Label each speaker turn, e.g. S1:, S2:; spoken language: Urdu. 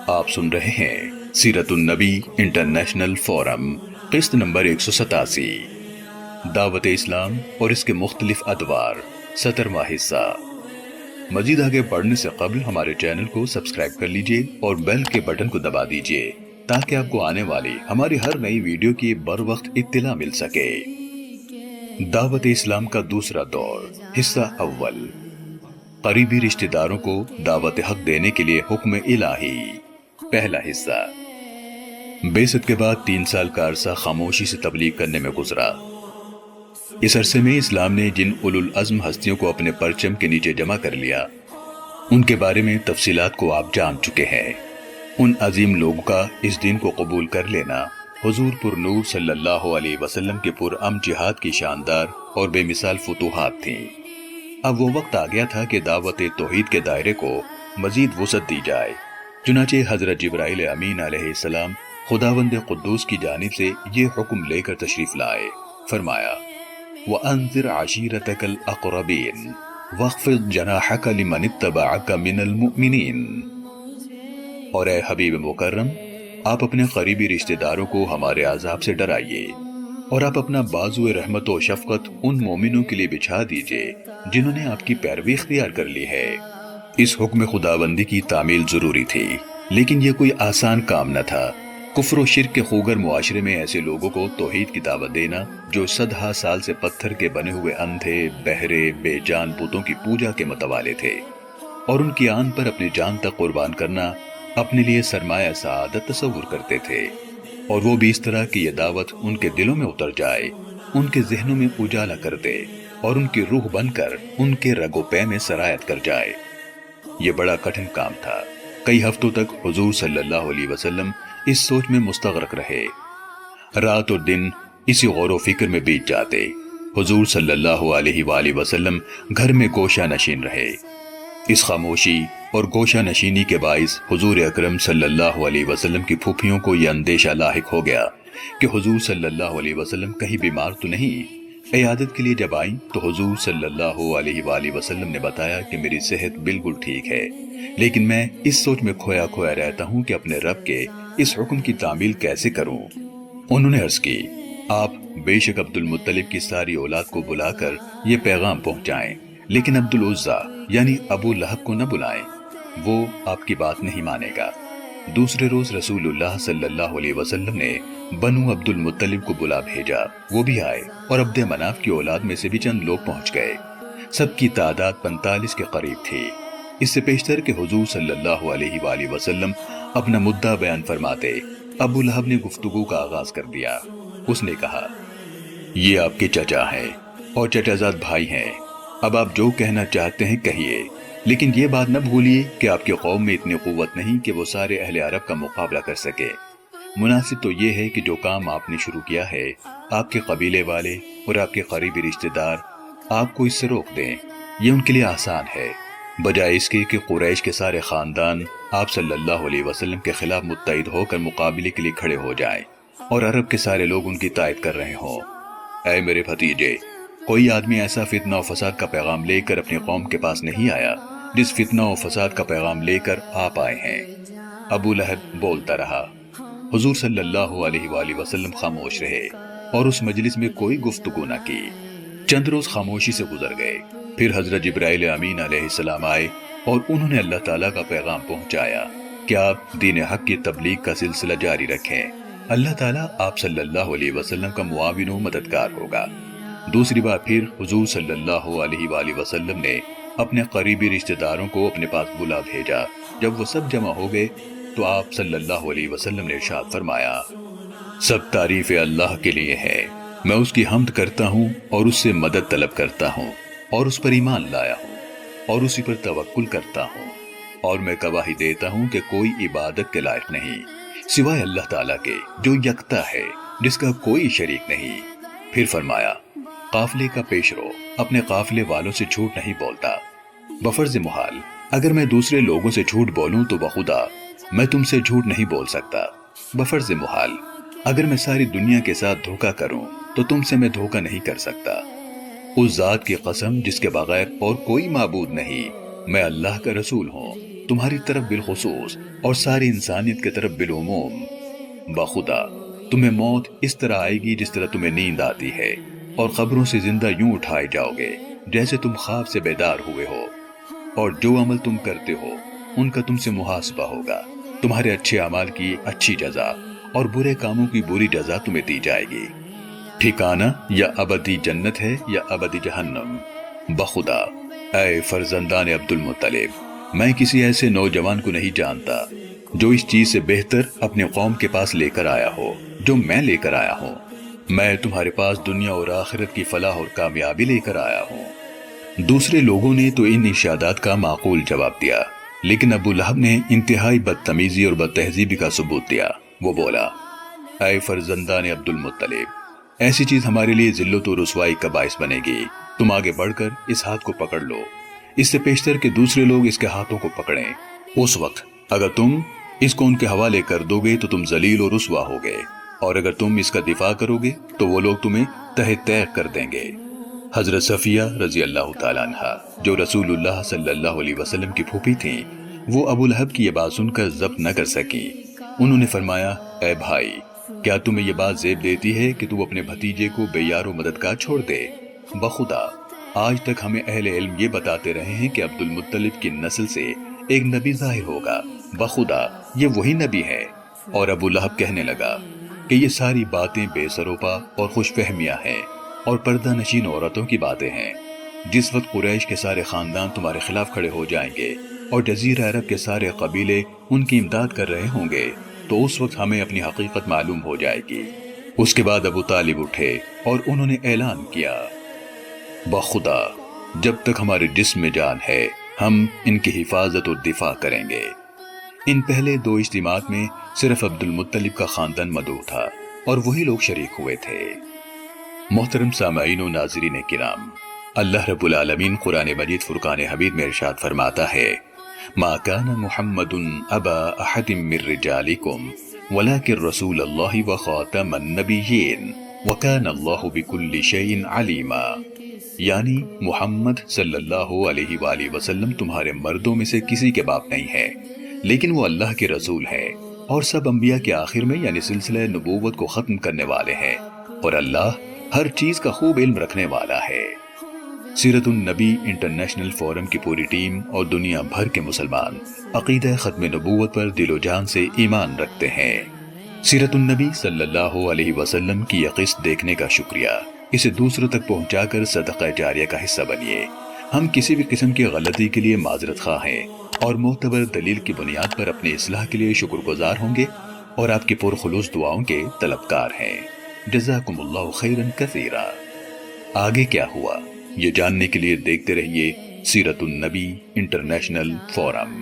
S1: آپ سن رہے ہیں سیرت النبی انٹرنیشنل فورم قسط نمبر 187 دعوت اسلام اور اس کے مختلف ادوار 17واں حصہ۔ مزید آگے بڑھنے سے قبل ہمارے چینل کو سبسکرائب کر لیجئے اور بیل کے بٹن کو دبا دیجئے تاکہ آپ کو آنے والی ہماری ہر نئی ویڈیو کی بر وقت اطلاع مل سکے۔ دعوت اسلام کا دوسرا دور، حصہ اول، قریبی رشتہ داروں کو دعوت حق دینے کے لیے حکم الہی، پہلا حصہ۔ بعثت کے بعد 3 سال کا عرصہ خاموشی سے تبلیغ کرنے میں گزرا۔ اس عرصے میں اسلام نے جن اولو العزم ہستیوں کو اپنے پرچم کے نیچے جمع کر لیا، ان کے بارے میں تفصیلات کو آپ جان چکے ہیں۔ ان عظیم لوگوں کا اس دین کو قبول کر لینا حضور پر نور صلی اللہ علیہ وسلم کے پرامن جہاد کی شاندار اور بے مثال فتوحات تھیں۔ اب وہ وقت آ گیا تھا کہ دعوت توحید کے دائرے کو مزید وسعت دی جائے۔ چنانچہ حضرت جبرائیل امین علیہ السلام خداوند قدوس کی جانب سے یہ حکم لے کر تشریف لائے۔ فرمایا وَأَنذِرْ عَشِيرَتَكَ الْأَقْرَبِينَ وَاخْفِضْ جَنَاحَكَ لِمَنِ اتَّبَعَكَ مِنَ الْمُؤْمِنِينَ۔ اور اے حبیب مکرم، آپ اپنے قریبی رشتہ داروں کو ہمارے عذاب سے ڈرائیے، اور آپ اپنا بازو رحمت و شفقت ان مومنوں کے لیے بچھا دیجئے جنہوں نے آپ کی پیروی اختیار کر لی ہے۔ اس حکم خداوندی کی تعمیل ضروری تھی، لیکن یہ کوئی آسان کام نہ تھا۔ کفر و شرک کے خوگر معاشرے میں ایسے لوگوں کو توحید کی دعوت دینا جو صدہا سال سے پتھر کے بنے ہوئے اندھے، بہرے، بے جان بتوں کی پوجا کے متوالے تھے، اور ان کی آن پر اپنی جان تک قربان کرنا اپنے لیے سرمایہ سعادت تصور کرتے تھے، اور وہ بھی اس طرح کہ یہ دعوت ان کے دلوں میں اتر جائے، ان کے ذہنوں میں اجالا کر دے اور ان کی روح بن کر ان کے رگ و پے میں سرایت کر جائے۔ یہ بڑا کٹھن کام تھا۔ کئی ہفتوں تک حضور صلی اللہ علیہ وسلم اس سوچ میں مستغرق رہے۔ رات اور دن اسی غور و فکر میں بیت جاتے۔ حضور صلی اللہ علیہ وآلہ وسلم گھر میں گوشہ نشین رہے۔ اس خاموشی اور گوشہ نشینی کے باعث حضور اکرم صلی اللہ علیہ وسلم کی پھوپھیوں کو یہ اندیشہ لاحق ہو گیا کہ حضور صلی اللہ علیہ وسلم کہیں بیمار تو نہیں۔ عیادت کے لیے جب آئیں تو حضور صلی اللہ علیہ وآلہ وسلم نے بتایا کہ میری صحت بالکل ٹھیک ہے، لیکن میں اس سوچ میں کھویا کھویا رہتا ہوں کہ اپنے رب کے اس حکم کی تعمیل کیسے کروں۔ انہوں نے عرض کی، آپ بے شک عبد المطلب کی ساری اولاد کو بلا کر یہ پیغام پہنچائیں، لیکن عبد العزیٰ یعنی ابو لہب کو نہ بلائیں، وہ آپ کی بات نہیں مانے گا۔ دوسرے روز رسول اللہ صلی اللہ علیہ وسلم نے بنو عبد المطلب کو بلا بھیجا، وہ بھی آئے اور عبد مناف کی اولاد میں سے بھی چند لوگ پہنچ گئے۔ سب کی تعداد 45 کے قریب تھی۔ اس سے پیشتر کہ حضور صلی اللہ علیہ وآلہ وسلم اپنا مدعا بیان فرماتے، ابو لہب نے گفتگو کا آغاز کر دیا۔ اس نے کہا، یہ آپ کے چچا ہیں اور چچا زاد بھائی ہیں، اب آپ جو کہنا چاہتے ہیں کہیے، لیکن یہ بات نہ بھولیے کہ آپ کی قوم میں اتنی قوت نہیں کہ وہ سارے اہل عرب کا مقابلہ کر سکے۔ مناسب تو یہ ہے کہ جو کام آپ نے شروع کیا ہے، آپ کے قبیلے والے اور آپ کے قریبی رشتہ دار آپ کو اس سے روک دیں۔ یہ ان کے لیے آسان ہے، بجائے اس کے کہ قریش کے سارے خاندان آپ صلی اللہ علیہ وسلم کے خلاف متحد ہو کر مقابلے کے لیے کھڑے ہو جائیں اور عرب کے سارے لوگ ان کی تائید کر رہے ہوں۔ اے میرے بھتیجے، کوئی آدمی ایسا فتنہ و فساد کا پیغام لے کر اپنی قوم کے پاس نہیں آیا جس فتنہ و فساد کا پیغام لے کر آپ آئے ہیں۔ ابو لہب بولتا رہا۔ حضور صلی اللہ علیہ وآلہ وسلم خاموش رہے اور اس مجلس میں کوئی گفتگو نہ کی۔ چند روز خاموشی سے گزر گئے، پھر حضرت جبرائیل امین علیہ السلام آئے اور انہوں نے اللہ تعالیٰ کا پیغام پہنچایا کہ آپ دین حق کی تبلیغ کا سلسلہ جاری رکھیں، اللہ تعالیٰ آپ صلی اللہ علیہ وسلم کا معاون و مددگار ہوگا۔ دوسری بار پھر حضور صلی اللہ علیہ وآلہ وسلم نے اپنے قریبی رشتہ داروں کو اپنے پاس بلا بھیجا۔ جب وہ سب جمع ہو گئے تو آپ صلی اللہ علیہ وسلم نے ارشاد فرمایا، سب تعریف اللہ کے لیے ہے، میں اس کی حمد کرتا ہوں اور اس سے مدد طلب کرتا ہوں اور اس پر ایمان لایا ہوں اور اسی پر توکل کرتا ہوں، اور میں گواہی دیتا ہوں کہ کوئی عبادت کے لائق نہیں سوائے اللہ تعالیٰ کے جو یکتا ہے، جس کا کوئی شریک نہیں۔ پھر فرمایا، قافلے کا پیشرو اپنے قافلے والوں سے جھوٹ نہیں بولتا۔ بفرض محال اگر میں دوسرے لوگوں سے جھوٹ بولوں تو بخدا میں تم سے جھوٹ نہیں بول سکتا۔ بفرض محال اگر میں ساری دنیا کے ساتھ دھوکہ کروں تو تم سے میں دھوکہ نہیں کر سکتا۔ اس ذات کی قسم جس کے بغیر اور کوئی معبود نہیں، میں اللہ کا رسول ہوں، تمہاری طرف بالخصوص اور ساری انسانیت کی طرف بالعموم۔ بخدا تمہیں موت اس طرح آئے گی جس طرح تمہیں نیند آتی ہے، اور قبروں سے زندہ یوں اٹھائے جاؤ گے جیسے تم خواب سے بیدار ہوئے ہو، اور جو عمل تم کرتے ہو ان کا تم سے محاسبہ ہوگا۔ تمہارے اچھے اعمال کی اچھی جزا اور برے کاموں کی بری جزا تمہیں دی جائے گی۔ ٹھکانہ یا ابدی جنت ہے یا ابدی جہنم۔ بخدا اے فرزندان عبد المطلب، میں کسی ایسے نوجوان کو نہیں جانتا جو اس چیز سے بہتر اپنے قوم کے پاس لے کر آیا ہو جو میں لے کر آیا ہوں۔ میں تمہارے پاس دنیا اور آخرت کی فلاح اور کامیابی لے کر آیا ہوں۔ دوسرے لوگوں نے تو ان ارشادات کا معقول جواب دیا، لیکن ابو لہب نے انتہائی بدتمیزی اور بد تہذیبی کا ثبوت دیا۔ وہ بولا، اے فرزندان عبد المطلب، ایسی چیز ہمارے لیے ذلت و رسوائی کا باعث بنے گی۔ تم آگے بڑھ کر اس ہاتھ کو پکڑ لو، اس سے پیشتر کہ دوسرے لوگ اس کے ہاتھوں کو پکڑیں۔ اس وقت اگر تم اس کو ان کے حوالے کر دو گے تو تم ذلیل و رسوا ہوگے، اور اگر تم اس کا دفاع کرو گے تو وہ لوگ تمہیں تہہ تیغ کر دیں گے۔ حضرت صفیہ رضی اللہ تعالیٰ عنہ جو رسول اللہ صلی اللہ علیہ وسلم کی پھوپھی تھیں، وہ ابو لہب کی یہ بات سن کر ضبط نہ کر سکی۔ انہوں نے فرمایا، اے بھائی، کیا تمہیں یہ بات زیب دیتی ہے کہ تو اپنے بھتیجے کو بے یار و مددگار چھوڑ دے؟ بخدا آج تک ہمیں اہل علم یہ بتاتے رہے ہیں کہ عبد المطلب کی نسل سے ایک نبی ظاہر ہوگا۔ بخدا یہ وہی نبی ہے۔ اور ابو لہب کہنے لگا کہ یہ ساری باتیں بے سروپا اور خوش فہمیاں ہیں اور پردہ نشین عورتوں کی باتیں ہیں۔ جس وقت قریش کے سارے خاندان تمہارے خلاف کھڑے ہو جائیں گے اور جزیرہ عرب کے سارے قبیلے ان کی امداد کر رہے ہوں گے، تو اس وقت ہمیں اپنی حقیقت معلوم ہو جائے گی۔ اس کے بعد ابو طالب اٹھے اور انہوں نے اعلان کیا، بخدا جب تک ہمارے جسم میں جان ہے ہم ان کی حفاظت اور دفاع کریں گے۔ ان پہلے دو اجتماعات میں صرف عبد المطلب کا خاندان مدعو تھا اور وہی لوگ شریک ہوئے تھے۔ محترم سامعین و ناظرین کرام، اللہ رب العالمین قرآن مجید فرقان حمید میں ارشاد فرماتا ہے، ما کان محمد ابا احد من رجالکم ولکن رسول اللہ وخاتم النبیین وکان اللہ بکل شیء علیما۔ یعنی محمد صلی اللہ علیہ وآلہ وسلم تمہارے مردوں میں سے کسی کے باپ نہیں ہے، لیکن وہ اللہ کے رسول ہے اور سب انبیاء کے آخر میں یعنی سلسلہ نبوت کو ختم کرنے والے ہیں، اور اللہ ہر چیز کا خوب علم رکھنے والا ہے۔ سیرت النبی انٹرنیشنل فورم کی پوری ٹیم اور دنیا بھر کے مسلمان عقیدہ ختم نبوت پر دل و جان سے ایمان رکھتے ہیں۔ سیرت النبی صلی اللہ علیہ وسلم کی یہ قسط دیکھنے کا شکریہ، اسے دوسروں تک پہنچا کر صدقہ جاریہ کا حصہ بنیے۔ ہم کسی بھی قسم کی غلطی کے لیے معذرت خواہ ہیں اور معتبر دلیل کی بنیاد پر اپنی اصلاح کے لیے شکر گزار ہوں گے اور آپ کی پرخلوص دعاؤں کے طلبکار ہیں۔ جزاکم اللہ خیرا کثیرا۔ آگے کیا ہوا یہ جاننے کے لیے دیکھتے رہیے سیرت النبی انٹرنیشنل فورم۔